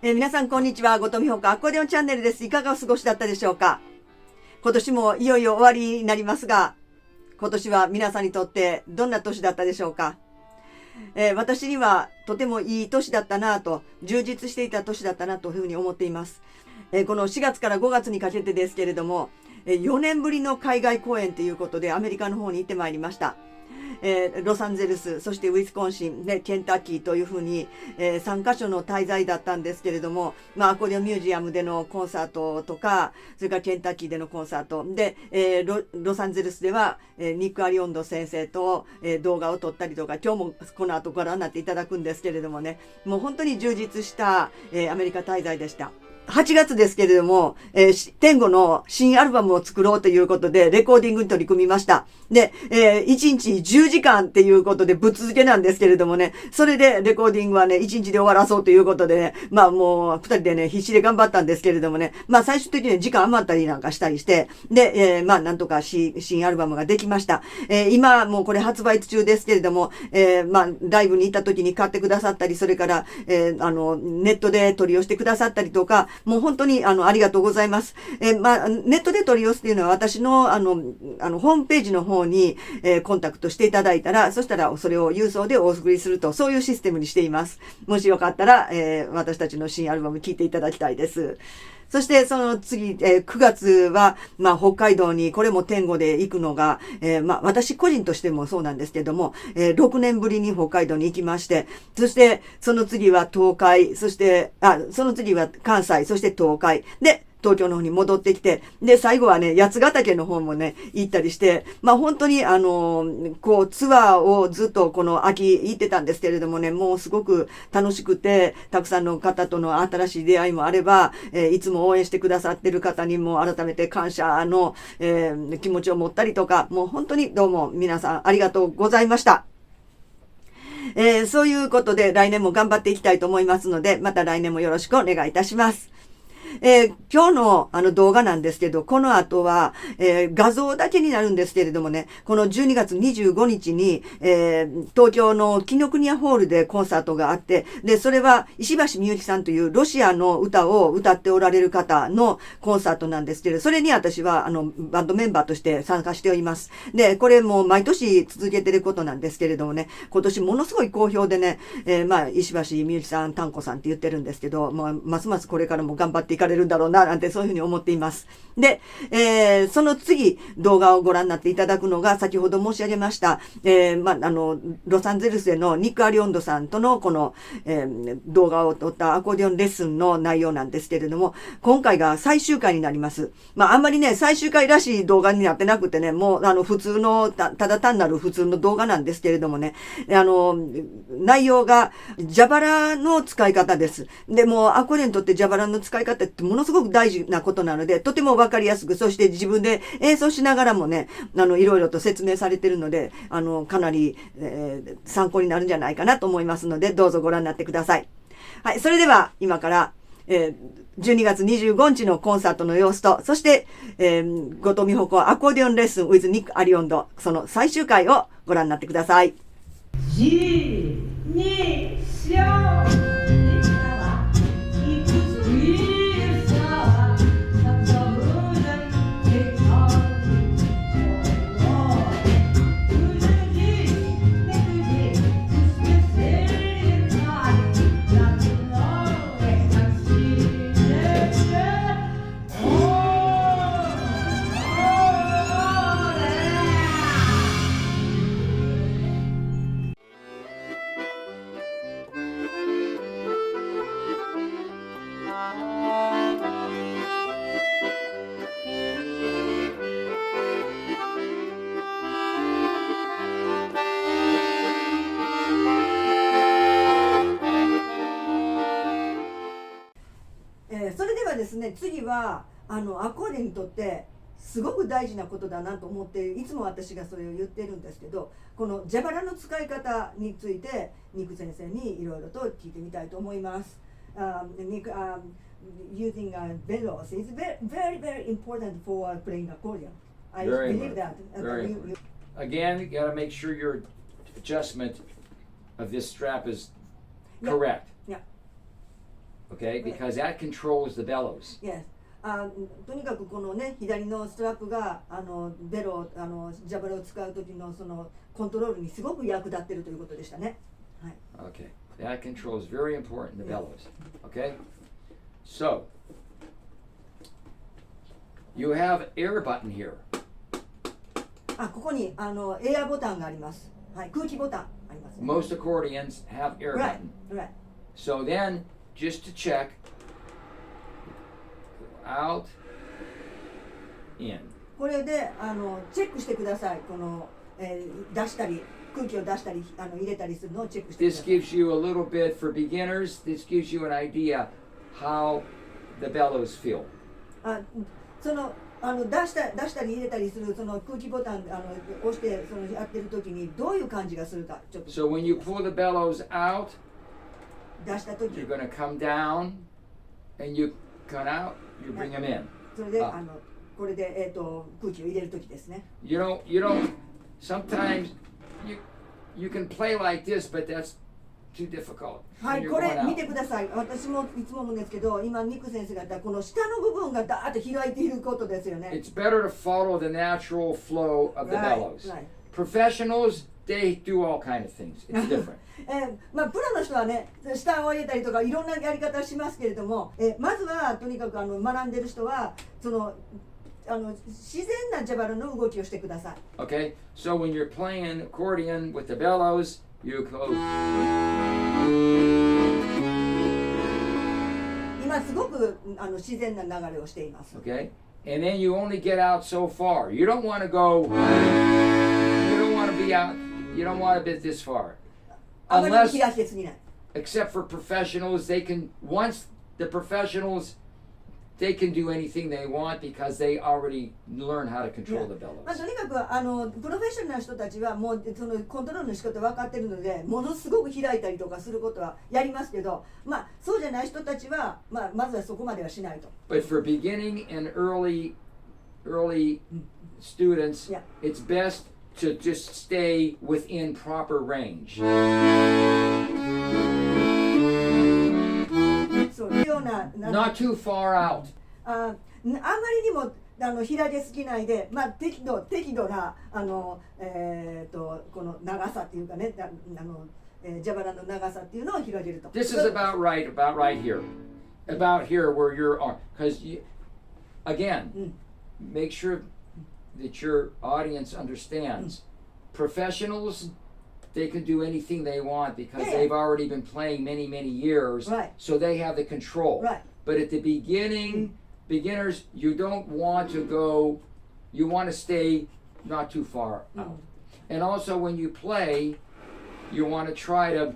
皆さんこんにちは、後藤美穂アコーディオンチャンネルです。いかがお過ごしだったでしょうか。今年もいよいよ終わりになりますが、今年は皆さんにとってどんな年だったでしょうか。私にはとてもいい年だったなと、充実していた年だったなというふうに思っています。この4月から5月にかけてですけれども、4年ぶりの海外公演ということでアメリカの方に行ってまいりました。ロサンゼルス、そしてウィスコンシン、ケンタッキーというふうに、3カ所の滞在だったんですけれども、アコーディオンミュージアムでのコンサートとか、それからケンタッキーでのコンサートで、ロサンゼルスでは、ニック・アリオンド先生と、動画を撮ったりとか、今日もこの後ご覧になっていただくんですけれどもね、もう本当に充実した、アメリカ滞在でした。8月ですけれども、TENGOの新アルバムを作ろうということで、レコーディングに取り組みました。で、1日10時間っていうことでぶっ続けなんですけれどもね、それでレコーディングはね、1日で終わらそうということでね、もう2人でね、必死で頑張ったんですけれどもね、最終的に時間余ったりなんかしたりして、で、なんとか新アルバムができました。今もうこれ発売中ですけれども、ライブに行った時に買ってくださったり、それから、ネットで取り寄せてくださったりとか、もう本当にありがとうございます。ネットで取り寄せっていうのは私のホームページの方に、コンタクトしていただいたら、そしたらそれを郵送でお送りすると、そういうシステムにしています。もしよかったら、私たちの新アルバム聴いていただきたいです。そしてその次、9月は、北海道にこれもTENGOで行くのが、私個人としてもそうなんですけども、6年ぶりに北海道に行きまして、そしてその次は東海、そして、その次は関西、そして東海で、東京の方に戻ってきて、で、最後はね、八ヶ岳の方もね、行ったりして、本当にツアーをずっとこの秋行ってたんですけれどもね、もうすごく楽しくて、たくさんの方との新しい出会いもあれば、いつも応援してくださってる方にも改めて感謝の、気持ちを持ったりとか、もう本当にどうも皆さんありがとうございました。そういうことで来年も頑張っていきたいと思いますので、また来年もよろしくお願いいたします。今日の動画なんですけど、この後は、画像だけになるんですけれどもね、この12月25日に、東京の紀ノ国屋ホールでコンサートがあって、で、それは石橋みゆきさんというロシアの歌を歌っておられる方のコンサートなんですけど、それに私はバンドメンバーとして参加しております。で、これも毎年続けてることなんですけれどもね、今年ものすごい好評でね、石橋みゆきさん、丹子さんって言ってるんですけど、ますますこれからも頑張っていかれるんだろうな、なんてそういうふうに思っています。で、その次、動画をご覧になっていただくのが、先ほど申し上げました、ロサンゼルスでのニック・アリオンドさんとのこの、動画を撮ったアコーディオンレッスンの内容なんですけれども、今回が最終回になります。あんまりね、最終回らしい動画になってなくてね、もう、普通の、ただ単なる普通の動画なんですけれどもね、内容が、蛇腹の使い方です。で、もう、アコーディオンにとって蛇腹の使い方ってものすごく大事なことなので、とてもわかりやすく、そして自分で演奏しながらもね、いろいろと説明されているので、かなり、参考になるんじゃないかなと思いますので、どうぞご覧になってください。はい、それでは、今から、12月25日のコンサートの様子と、そして、後藤美穂子アコーディオンレッスン with ニック・アリオンド、その最終回をご覧になってください。それではですね、次はアコーディオンにとってすごく大事なことだなと思って、いつも私がそれを言ってるんですけど、この蛇腹の使い方についてニック先生にいろいろと聞いてみたいと思います。Nick, using bellows is very, very important for playing accordion. I believe that. Again, you got to make sure your adjustment of this strap is correct. Yeah. okay? Because that controls the bellows. Yes. とにかくこのね左のストラップがベロジャブラを使う時のそのコントロールにすごく役立っているということでしたね。はい。Okay. That control is very important, the bellows. Okay? So, you have air button here. ここにエアボタンがあります。はい、空気ボタンあります、ね。Most accordions have air Right, button. right. So then, just to check, out, in. これでチェックしてください。この、出したり空気を出したり入れたりするのをチェックしてくださ This い。gives you a little bit, for beginners, this gives you an idea how the bellows feel. その出したり入れたりするその空気ボタン押してそのやってる時にどういう感じがするかちょっと。So when you pull the bellows out, 出した時 you're going to come down, and you cut out, you bring them in. それでこれで空気を入れる時ですね。You don't. Sometimes you can play like this, but that's too difficult. は when い、 you're これ going 見 out. てください。私もいつも思うんですけど、今ニック先生が言ったこの下の部分がダーッと開いていることですよね。It's better to follow the natural flow of the Right, bellows. right. Professionals, they do all kind of things. It's different. プロの人はね、下を入れたりとかいろんなやり方をしますけれども、まずはとにかく学んでる人はその自然なジャバラの動きをしてください。Okay, so when you're playing accordion with the bellows, you go. 今すごく自然な流れをしています。Okay, and then you only get out so far. You don't want to go. You don't want to be out. You don't want to be this far. あまり Unless, 開けすぎない。 except for professionals, they can. Once the professionals, they can do anything they want because they already learn how to control the bellows. とにかくプロフェッショナルな人たちはもうそのコントロールの仕方分かってるのでものすごく開いたりとかすることはやりますけど、そうじゃない人たちは、まずはそこまではしないと。 But for beginning and early students, Yeah. it's best to just stay within proper range. そういうような Not too far out. あまりにも開けすぎないで、適度なこの長さっていうかね、ジャバラの長さっていうのを広げると。This is about right here. About here where you're on. Because, again, make sure that your audience understands. Professionals, they can do anything they want because Yeah. they've already been playing many, many years. Right. So they have the control. Right. But at the beginning, beginners, you don't want to go, you want to stay not too far out. And also when you play, you want to try to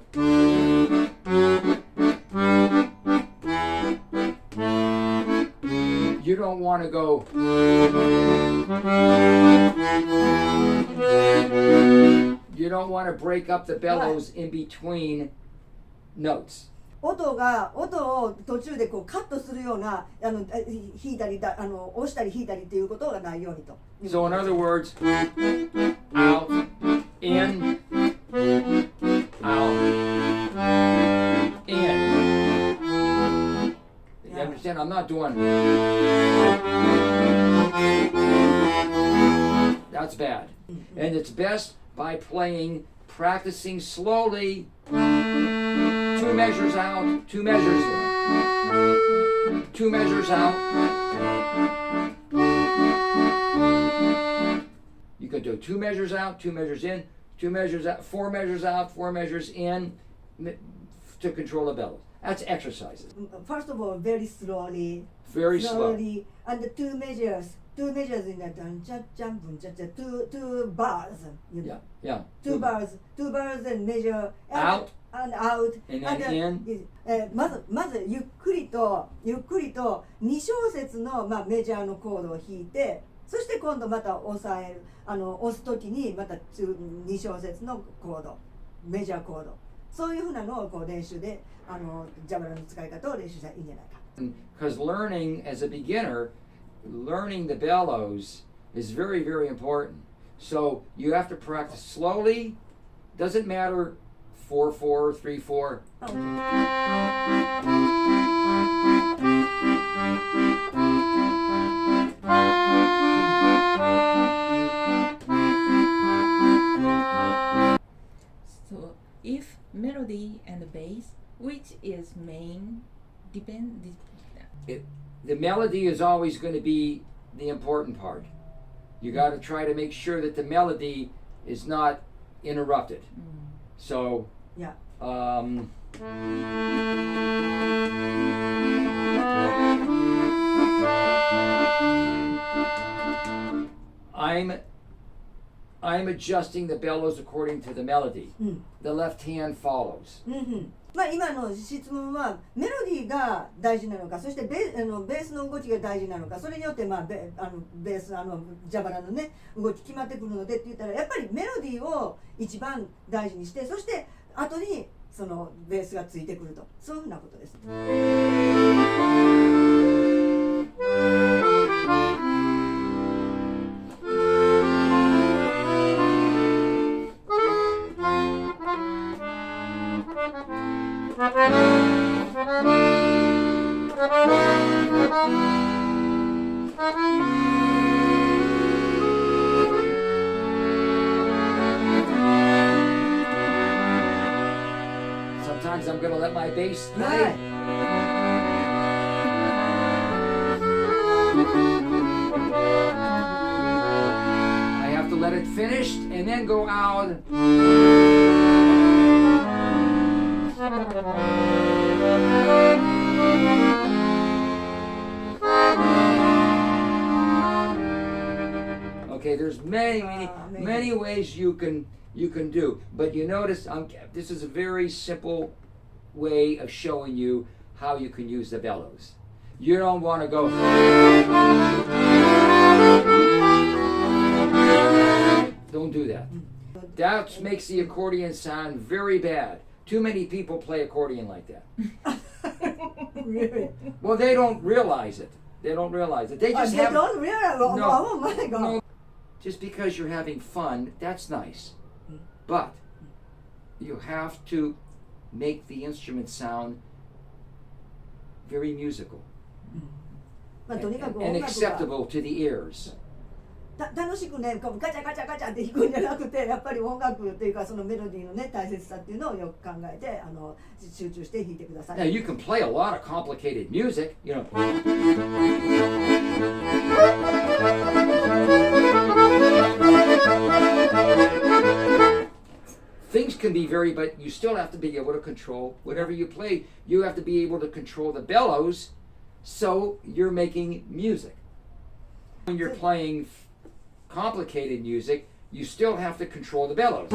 you don't want to go you don't want to break up the bellows in between notes. 音を途中でこうカットするような弾いたり押したり弾いたりっていうことがないようにと。So in other words, out, in, out, in. You understand? I'm not doing. That's bad. And it's best by practicing slowly. 2 measures out, 2 measures in. 2 measures out. You could do 2 measures out, 2 measures in, 2 measures out, 4 measures out, 4 measures in to control the bellows. That's exercises. First of all, very slowly. Very slow. And the 2 measures in the two bars. You know? Yeah. 2 bars and measure Out. and out. And then in. まずゆっくりと2小節のメジャーのコードを弾いて、そして今度また押すときにまた2小節のコード、メジャーコード、そういうふうなのをこう練習でジャバラの使い方を練習したらいいんじゃないか。Because learning as a beginner, learning the bellows is very, very important. So you have to practice slowly. Doesn't matter 4/4, 3/4. So if melody and bass, which is main, The melody is always going to be the important part. You got to try to make sure that the melody is not interrupted. So, Yeah. I'm adjusting the bellows according to the melody. The left hand follows. まあ今の質問はメロディーが大事なのか、そしてベースの動きが大事なのか、それによってまあベース蛇腹のね動き決まってくるのでって言ったら、やっぱりメロディーを一番大事にして、そして後にそのベースがついてくると、そういうふうなことです。Sometimes I'm going to let my bass play. I have to let it finish and then go out. Okay, there's many ways you can do, but you notice this is a very simple way of showing you how you can use the bellows. You don't want to go. Don't do that. That makes the accordion sound very bad. Too many people play accordion like that. Really? Well, they don't realize it. They don't realize it. They just They have. don't realize. Oh my God. No, just because you're having fun, that's nice. But you have to make the instrument sound very musical まあとにかく and 音楽が acceptable to the ears. 楽しくね、こうガチャガチャガチャって弾くんじゃなくて、やっぱり音楽っていうかそのメロディーのね大切さっていうのをよく考えて集中して弾いてください。 Now you can play a lot of complicated music, you know. Things can be very, but you still have to be able to control whatever you play. You have to be able to control the bellows, so you're making music. When you're playing complicated music, you still have to control the bellows.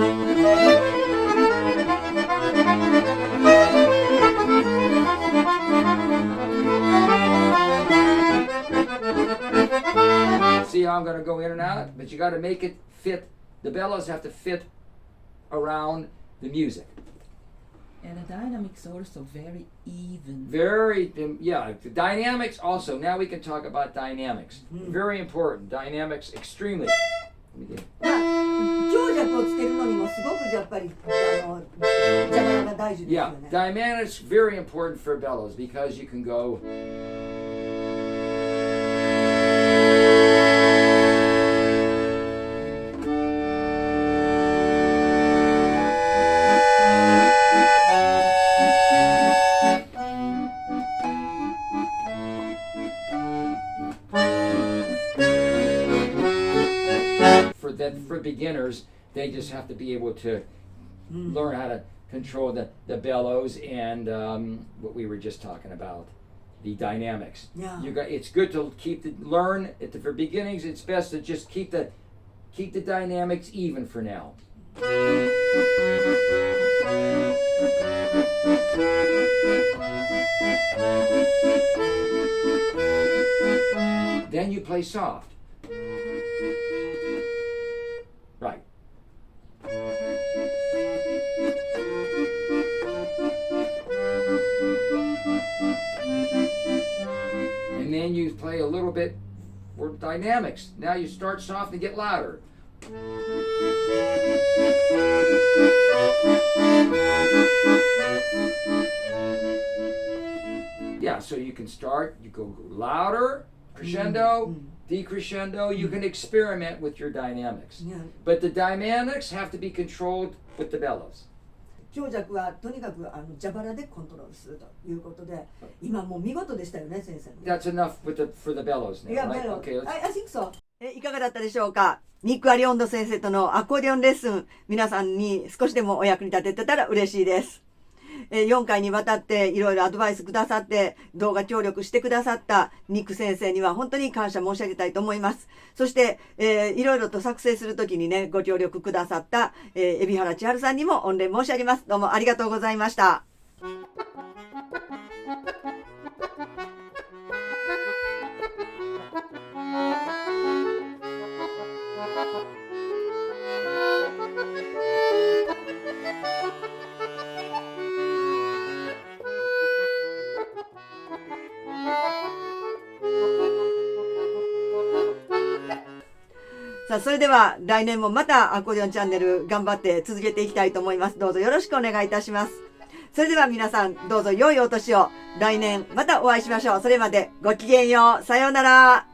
See how I'm going to go in and out? But you got to make it fit. The bellows have to fit around the music. And the dynamics also very even. Yeah, the dynamics also. Now we can talk about dynamics. Very important. Dynamics, extremely. まあ強弱をつけるのにもすごくやっぱり邪魔が大事ですよ Yeah, ね。 dynamics very important for bellows because you can go. For beginners, they just have to be able to learn how to control the bellows and what we were just talking about, the dynamics. Yeah. It's good to learn for beginnings. It's best to just keep the dynamics even for now. Then you play soft. Right. And then you play a little bit for dynamics. Now you start soft and get louder. Yeah, so you can start, you go louder, crescendo, decrescendo, you can experiment with your dynamics. Yeah. But the dynamics have to be controlled with the bellows. 強弱はとにかく蛇腹でコントロールするということで、今もう見事でしたよね、先生。That's enough for the bellows now, Yeah, right? bellows. Okay, let's... I think so. いかがだったでしょうか。ニック・アリオンド先生とのアコーディオンレッスン、皆さんに少しでもお役に立ててたら嬉しいです。4回にわたっていろいろアドバイスくださって動画協力してくださったニック先生には本当に感謝申し上げたいと思います。そして、いろいろと作成するときにね、ご協力くださった、海老原千春さんにも御礼申し上げます。どうもありがとうございました。さあ、それでは来年もまたアコーディオンチャンネル頑張って続けていきたいと思います。どうぞよろしくお願いいたします。それでは皆さんどうぞ良いお年を。来年またお会いしましょう。それまでごきげんよう。さようなら。